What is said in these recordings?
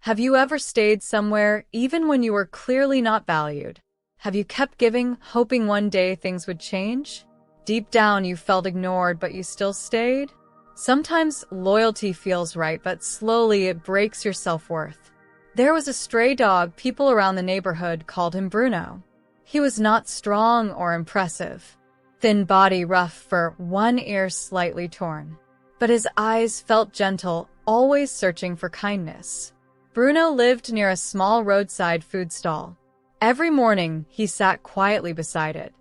Have you ever stayed somewhere even when you were clearly not valued? Have you kept giving, hoping one day things would change? Deep down you felt ignored, but you still stayed? Sometimes loyalty feels right, but slowly it breaks your self-worth. There was a stray dog. People around the neighborhood called him Bruno. He was not strong or impressive. Thin body, rough fur, one ear slightly torn. But his eyes felt gentle, always searching for kindness. Bruno lived near a small roadside food stall. Every morning, he sat quietly beside it.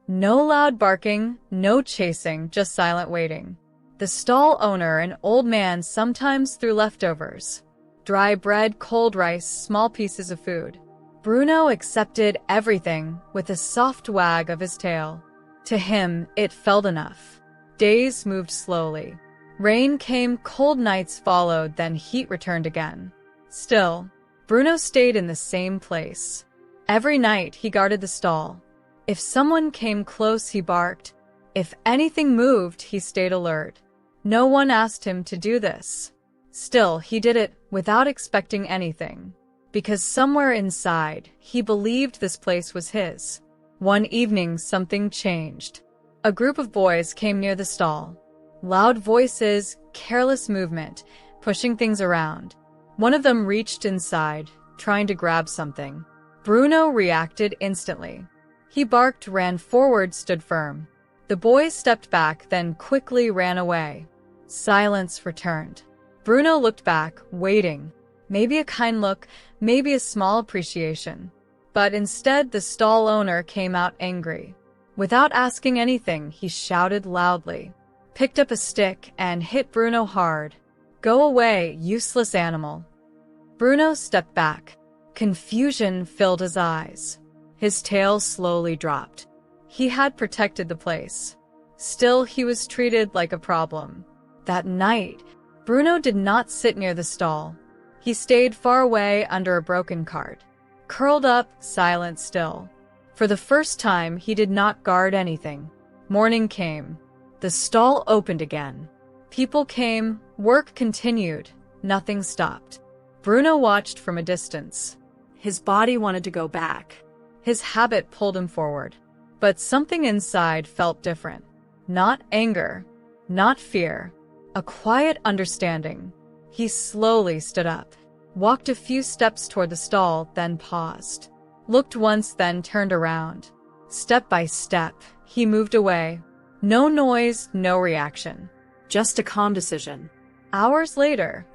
No loud barking, no chasing, just silent waiting. The stall owner, an old man, sometimes threw leftovers. Dry bread, cold rice, small pieces of food. Bruno accepted everything with a soft wag of his tail. To him, it felt enough. Days moved slowly. Rain came, cold nights followed, then heat returned again. Still, Bruno stayed in the same place. Every night, he guarded the stall. If someone came close, he barked. If anything moved, he stayed alert. No one asked him to do this. Still, he did it without expecting anything. Because somewhere inside, he believed this place was his. One evening, something changed. A group of boys came near the stall. Loud voices, careless movement, pushing things around. One of them reached inside, trying to grab something. Bruno reacted instantly. He barked, ran forward, stood firm. The boys stepped back, then quickly ran away. Silence returned. Bruno looked back, waiting. Maybe a kind look, maybe a small appreciation. But instead, the stall owner came out angry. Without asking anything, he shouted loudly, picked up a stick, and hit Bruno hard. "Go away, useless animal." Bruno stepped back. Confusion filled his eyes. His tail slowly dropped. He had protected the place. Still, he was treated like a problem. That night, Bruno did not sit near the stall. He stayed far away under a broken cart. Curled up, silent still. For the first time, he did not guard anything. Morning came. The stall opened again. People came, work continued, nothing stopped. Bruno watched from a distance. His body wanted to go back. His habit pulled him forward. But something inside felt different. Not anger, not fear. A quiet understanding. He slowly stood up. Walked a few steps toward the stall, then paused. Looked once, then turned around. Step by step, he moved away. No noise, no reaction. Just a calm decision. Hours later,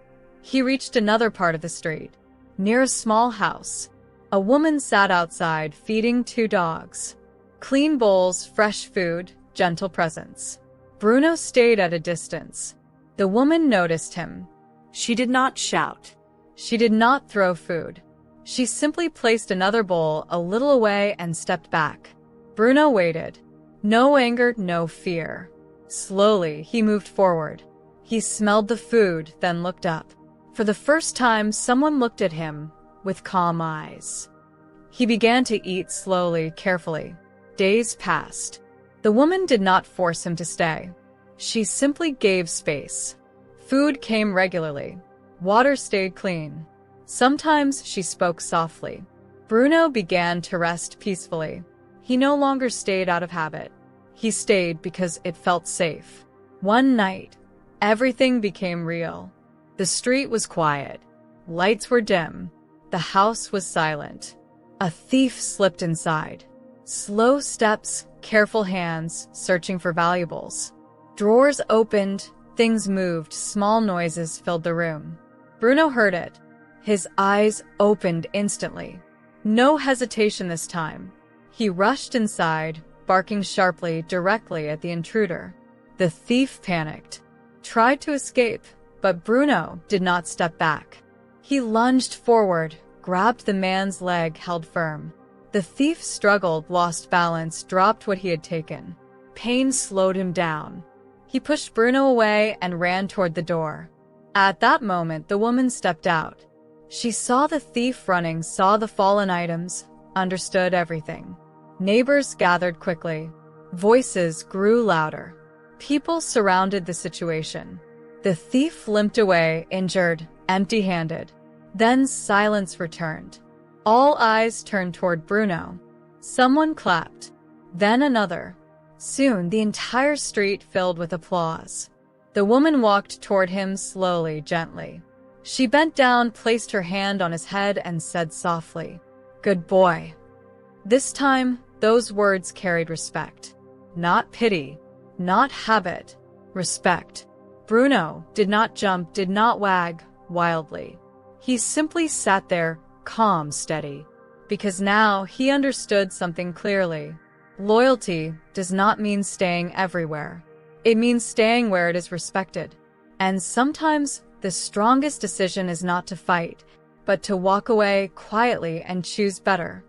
he reached another part of the street. Near a small house, a woman sat outside feeding 2 dogs. Clean bowls, fresh food, gentle presence. Bruno stayed at a distance. The woman noticed him. She did not shout. She did not throw food. She simply placed another bowl a little away and stepped back. Bruno waited. No anger, no fear. Slowly, he moved forward. He smelled the food, then looked up. For the first time, someone looked at him with calm eyes. He began to eat slowly, carefully. Days passed. The woman did not force him to stay. She simply gave space. Food came regularly. Water stayed clean. Sometimes she spoke softly. Bruno began to rest peacefully. He no longer stayed out of habit. He stayed because it felt safe. One night, everything became real. The street was quiet. Lights were dim. The house was silent. A thief slipped inside. Slow steps, careful hands, searching for valuables. Drawers opened, things moved, small noises filled the room. Bruno heard it. His eyes opened instantly. No hesitation this time. He rushed inside, barking sharply directly at the intruder. The thief panicked, tried to escape, but Bruno did not step back. He lunged forward, grabbed the man's leg, held firm. The thief struggled, lost balance, dropped what he had taken. Pain slowed him down. He pushed Bruno away and ran toward the door. At that moment, the woman stepped out. She saw the thief running, saw the fallen items, understood everything. Neighbors gathered quickly. Voices grew louder. People surrounded the situation. The thief limped away, injured, empty-handed. Then silence returned. All eyes turned toward Bruno. Someone clapped. Then another. Soon the entire street filled with applause. The woman walked toward him slowly, gently. She bent down, placed her hand on his head, and said softly, "Good boy." This time, those words carried respect. Not pity, not habit, respect. Bruno did not jump, did not wag wildly. He simply sat there, calm, steady, because now he understood something clearly. Loyalty does not mean staying everywhere. It means staying where it is respected. And sometimes the strongest decision is not to fight, but to walk away quietly and choose better.